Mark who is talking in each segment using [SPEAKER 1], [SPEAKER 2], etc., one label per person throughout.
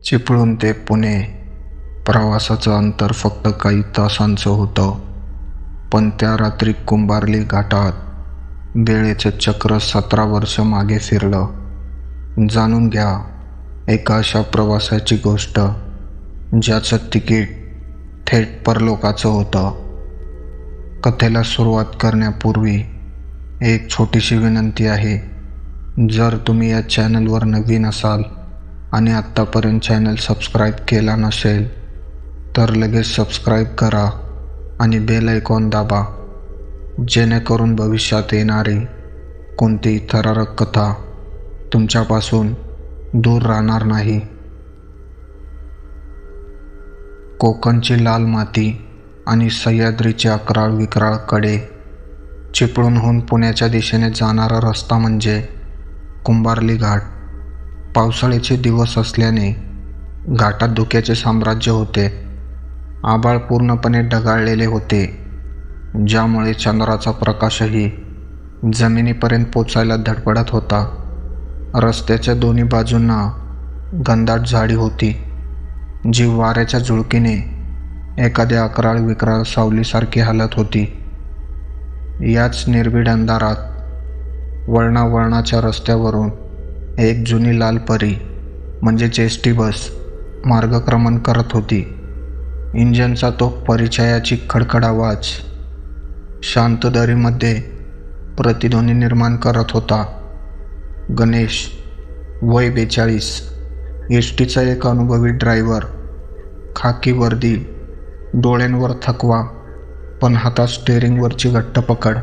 [SPEAKER 1] चिपळूण ते पुणे प्रवासाचं अंतर फक्त काही तासांचं होतं, पण त्या रात्री कुंभार्ली घाटात वेळेचं चक्र 17 वर्ष मागे फिरलं. जाणून घ्या एका अशा प्रवासाची गोष्ट ज्याचं तिकीट थेट परलोकाचं होतं. कथेला सुरुवात करण्यापूर्वी एक छोटीशी विनंती आहे. जर तुम्ही या चॅनलवर नवीन असाल आणि आत्तापर्यंत चॅनल सबस्क्राईब केला नसेल तर लगेच सबस्क्राईब करा आणि बेल आयकॉन दाबा, जेणेकरून भविष्यात येणारी कोणतीही थरारक कथा तुमच्यापासून दूर राहणार नाही. कोकणची लाल माती आणि सह्याद्रीचे अकराळ विक्राळ कडे. चिपळूणहून पुण्याच्या दिशेने जाणारा रस्ता म्हणजे कुंभार्ली घाट. पावसाळ्याचे दिवस असल्याने घाटात धुक्याचे साम्राज्य होते. आभाळ पूर्णपणे ढगाळलेले होते, ज्यामुळे चंद्राचा प्रकाशही जमिनीपर्यंत पोचायला धडपडत होता. रस्त्याच्या दोन्ही बाजूंना घनदाट झाडी होती, जी वाऱ्याच्या झुळकीने एखाद्या अकराळ विक्राळ सावलीसारखी हालत होती. याच निर्भीड अंधारात वळणावळणाच्या रस्त्यावरून एक जुनी लाल परी म्हणजेच एस.टी. बस मार्गक्रमण करत होती. इंजनचा तो परिचयाची खडखड आवाज शांत दरीमध्ये प्रतिध्वनी निर्माण करत होता. गणेश, वय 42, एस.टीचा एक अनुभवी ड्रायव्हर. खाकी वर्दी, डोळ्यांवर थकवा, पण हातात स्टेअरिंगवरची घट्ट पकड.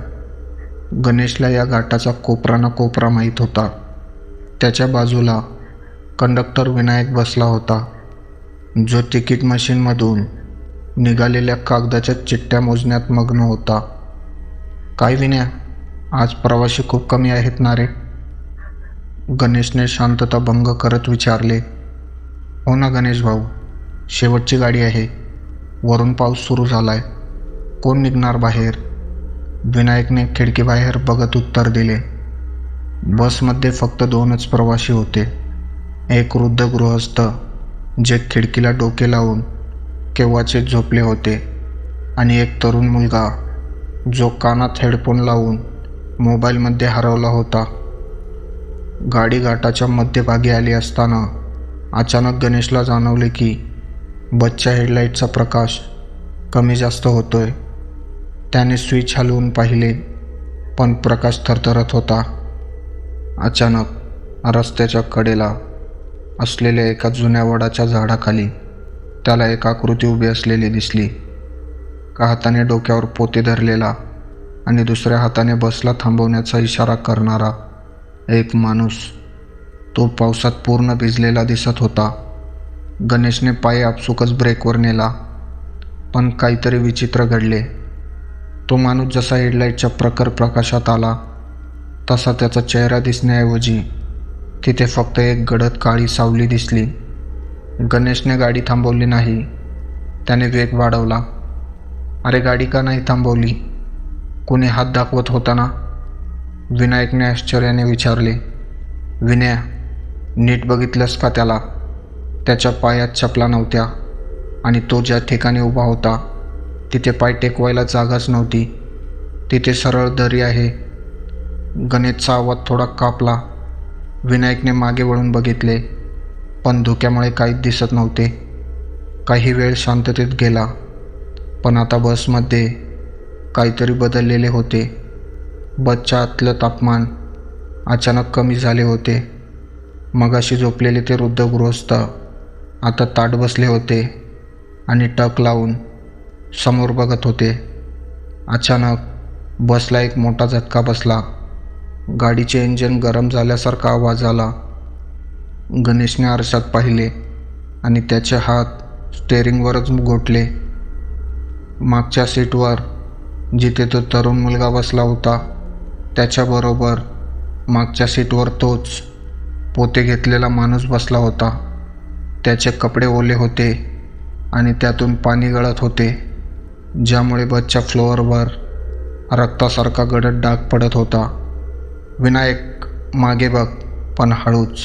[SPEAKER 1] गणेशला या घाटाचा कोपरा ना कोपरा माहीत होता. त्याच्या बाजूला कंडक्टर विनायक बसला होता, जो तिकीट मशीनमधून निघालेल्या कागदाच्या चिठ्ठ्या मोजण्यात मग्न होता. काय विनया, आज प्रवासी खूप कमी आहेत ना रे? गणेशने शांतता भंग करत विचारले. हो ना गणेश भाऊ, शेवटची गाडी आहे. वरून पाऊस सुरू झालाय. कोण निघणार बाहेर? विनायकने खिडकीबाहेर बघत उत्तर दिले. बसमध्ये फक्त 2च प्रवासी होते. एक वृद्ध गृहस्थ, जे खिडकीला डोके लावून केव्हाचे झोपले होते, आणि एक तरुण मुलगा, जो कानात हेडफोन लावून मोबाईलमध्ये हरवला होता. गाडी घाटाच्या मध्यभागी आली असताना अचानक गणेशला जाणवले की बसच्या हेडलाईटचा प्रकाश कमी जास्त होतोय. त्याने स्विच हलवून पाहिले, पण प्रकाश थरथरत होता. अचानक रस्त्याच्या कडेला असलेल्या एका जुन्या वडाच्या झाडाखाली त्याला एक आकृती उभी असलेली दिसली. एका हाताने डोक्यावर पोते धरलेला आणि दुसऱ्या हाताने बसला थांबवण्याचा इशारा करणारा एक माणूस. तो पावसात पूर्ण भिजलेला दिसत होता. गणेशने पाय आपसुकच ब्रेकवर नेला, पण काहीतरी विचित्र घडले. तो माणूस जसा हेडलाईटच्या प्रखर प्रकाशात आला, तसा त्याचा चेहरा दिसण्याऐवजी तिथे फक्त एक गडद काळी सावली दिसली. गणेशने गाडी थांबवली नाही. त्याने वेग वाढवला. अरे, गाडी का नाही थांबवली? कोणी हात दाखवत होता ना? विनायकने आश्चर्याने विचारले. विनया, नीट बघितलंस का त्याला? त्याच्या पायात चपला नव्हत्या आणि तो ज्या ठिकाणी उभा होता तिथे पाय टेकवायला जागाच नव्हती. तिथे सरळ दरी आहे. गणेशचा आवाज थोडा कापला. विनायकने मागे वळून बघितले, पण धुक्यामुळे काहीच दिसत नव्हते. काही वेळ शांततेत गेला, पण आता बसमध्ये काहीतरी बदललेले होते. बसच्या आतलं तापमान अचानक कमी झाले होते. मगाशी झोपलेले ते वृद्ध गृहस्थ आता ताठ बसले होते आणि टक लावून समोर बघत होते. अचानक बसला एक मोठा झटका बसला. गाडीचे इंजिन गरम झाल्यासारखा आवाज आला. गणेशने आरशात पाहिले आणि त्याचे हात स्टेअरिंगवरच गोठले. मागच्या सीटवर जिथे तो तरुण मुलगा बसला होता, त्याच्याबरोबर मागच्या सीटवर तोच पोते घेतलेला माणूस बसला होता. त्याचे कपडे ओले होते आणि त्यातून पाणी गळत होते, ज्यामुळे बसच्या फ्लोअरवर रक्तासारखा गडद डाग पडत होता. विनायक, मागे बघ, पण हळूच.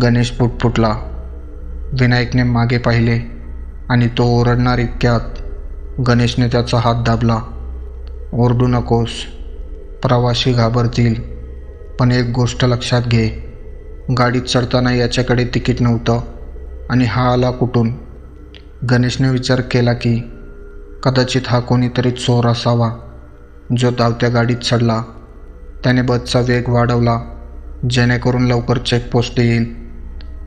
[SPEAKER 1] गणेश पुटपुटला. विनायकने मागे पाहिले आणि तो ओरडणार इतक्यात गणेशने त्याचा हात दाबला. ओरडू नकोस, प्रवासी घाबरतील. पण एक गोष्ट लक्षात घे, गाडीत चढताना याच्याकडे तिकीट नव्हतं आणि हा आला कुठून? गणेशने विचार केला की कदाचित हा कोणीतरी चोर असावा जो धावत्या गाडीत चढला. त्याने बसचा वेग वाढवला जेणेकरून लवकर चेकपोस्ट येईल.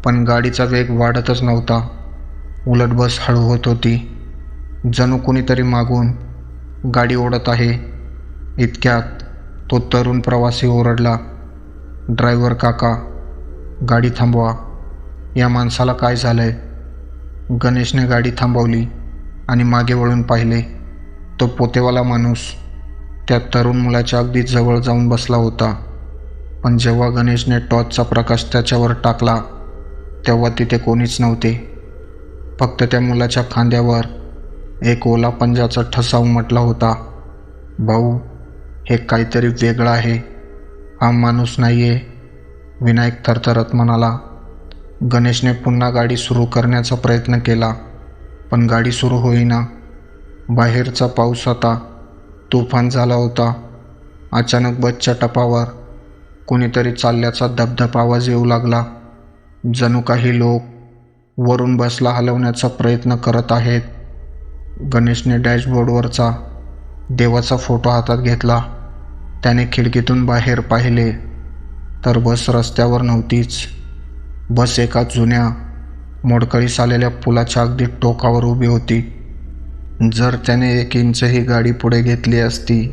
[SPEAKER 1] पण गाडीचा वेग वाढतच नव्हता, उलट बस हळू होत होती. जणू कुणीतरी मागून गाडी ओढत आहे. इतक्यात तो तरुण प्रवासी ओरडला, ड्रायव्हर काका, गाडी थांबवा, या माणसाला काय झालंय? गणेशने गाडी थांबवली आणि मागे वळून पाहिले. तो पोतेवाला माणूस त्या तरुण मुलाच्या अगदी जवळ जाऊन बसला होता. पण जेव्हा गणेशने टॉर्चचा प्रकाश त्याच्यावर टाकला तेव्हा तिथे कोणीच नव्हते. फक्त त्या मुलाच्या खांद्यावर एक ओला पंजाचा ठसा उमटला होता. भाऊ, हे काहीतरी वेगळं आहे, हा माणूस नाहीये, विनायक थरथरत म्हणाला. गणेशने पुन्हा गाडी सुरू करण्याचा प्रयत्न केला, पण गाडी सुरू होईना. बाहेरचा पाऊस आता तुफान झाला होता. अचानक बसच्या टपावर कोणीतरी चालल्याचा धबधब आवाज येऊ लागला. जणू काही लोक वरून बसला हलवण्याचा प्रयत्न करत आहेत. गणेशने डॅशबोर्डवरचा देवाचा फोटो हातात घेतला. त्याने खिडकीतून बाहेर पाहिले तर बस रस्त्यावर नव्हतीच. बस एका जुन्या मोडकळीस आलेल्या पुलाच्या अगदी टोकावर उभी होती. जर त्याने 1 इंचही गाडी पुढे घेतली असती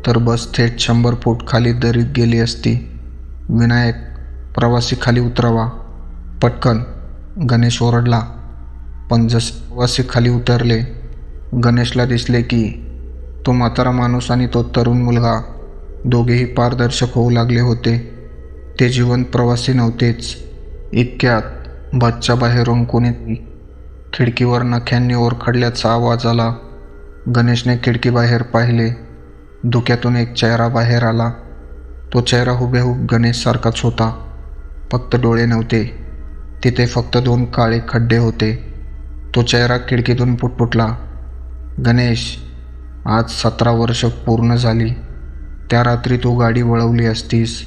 [SPEAKER 1] तर बस थेट 100 फूट खाली दरीत गेली असती. विनायक, प्रवासी खाली उतरवा पटकन, गणेश ओरडला. पण जसे प्रवासी खाली उतरले, गणेशला दिसले की तो म्हातारा माणूस आणि तो तरुण मुलगा दोघेही पारदर्शक होऊ लागले होते. ते जिवंत प्रवासी नव्हतेच. इतक्यात बसच्या बाहेरून कोणी खिडकीवर नख्यांनी ओरखडल्याचा आवाज आला. गणेशने खिडकी बाहेर पाहिले. धुक्यातून एक चेहरा बाहेर आला. तो चेहरा हुबेहूब गणेशसारखाच होता, फक्त डोळे नव्हते. तिथे फक्त 2 काळे खड्डे होते. तो चेहरा खिडकीतून पुटपुटला, गणेश, आज 17 वर्ष पूर्ण झाली. त्या रात्री तू गाडी वळवली असतीस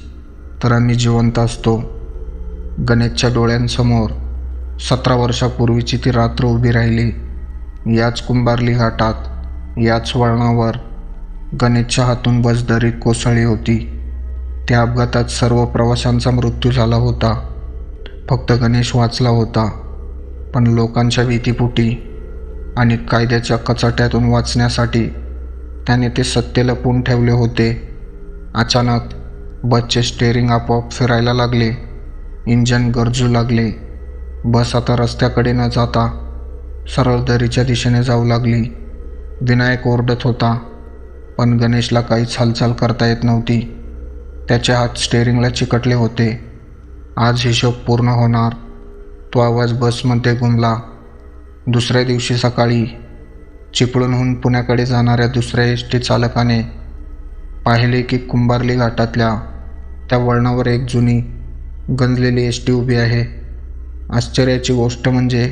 [SPEAKER 1] तर आम्ही जिवंत असतो. गणेशच्या डोळ्यांसमोर 17 वर्षापूर्वीची ती रात्र उभी राहिली. याच कुंभारली घाटात, याच वळणावर गणेशच्या हातून बस दरीत कोसळली होती. त्या अपघातात सर्व प्रवाशांचा मृत्यू झाला होता. फक्त गणेश वाचला होता. पण लोकांच्या भीतीपोटी आणि कायद्याच्या कचाट्यातून वाचण्यासाठी त्याने ते सत्य लपवून ठेवले होते. अचानक बसचे स्टेअरिंग आपोआप फिरायला लागले. इंजन गरजू लागले. बस आता रस्त्याकडे न जाता सरळ दरीच्या दिशेने जाऊ लागली. विनायक ओरडत होता, पण गणेशला काहीच हालचाल करता येत नव्हती. त्याचे हात स्टेअरिंगला चिकटले होते. आज हिशोब पूर्ण होणार, तो आवाज बसमध्ये घुमला. दुसऱ्या दिवशी सकाळी चिपळूणहून पुण्याकडे जाणाऱ्या दुसऱ्या एसटी चालकाने पाहिले की कुंभारली घाटातल्या त्या वळणावर एक जुनी गंजलेली एसटी उभी आहे. आश्चर्याची गोष्ट म्हणजे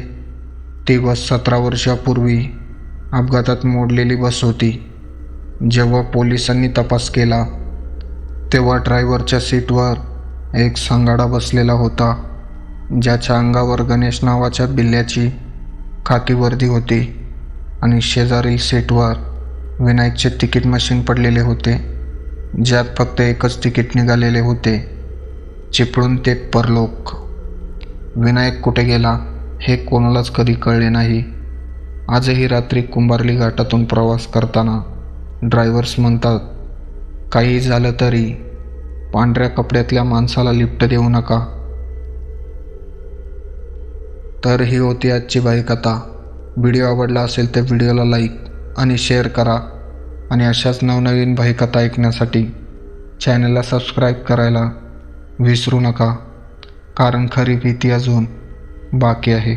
[SPEAKER 1] ती बस 17 वर्षापूर्वी अपघातात मोडलेली बस होती. जेव्हा पोलिसांनी तपास केला तेव्हा ड्रायव्हरच्या सीटवर एक सांगाडा बसलेला होता, ज्याच्या अंगावर गणेश नावाच्या बिल्ल्याची खाकी वर्दी होती आणि शेजारील सीटवर विनायकचे तिकीट मशीन पडलेले होते, ज्यात फक्त एकच तिकीट निघालेले होते, चिपळूण ते परलोक. विनायक कुठे गेला हे कोणालाच कधी कळले नाही. आजही रात्री कुंभारली घाटातून प्रवास करताना ड्रायव्हर्स म्हणतात, काही झालं तरी पांढऱ्या कपड्यातल्या माणसाला लिफ्ट देऊ नका. तर ही होती आजची बाईकथा. व्हिडिओ आवडला असेल तर व्हिडिओला लाईक आणि शेअर करा आणि अशाच नवनवीन बाईकथा ऐकण्यासाठी चॅनलला सबस्क्राईब करायला विसरू नका, कारण खरी भीती अजून बाकी आहे.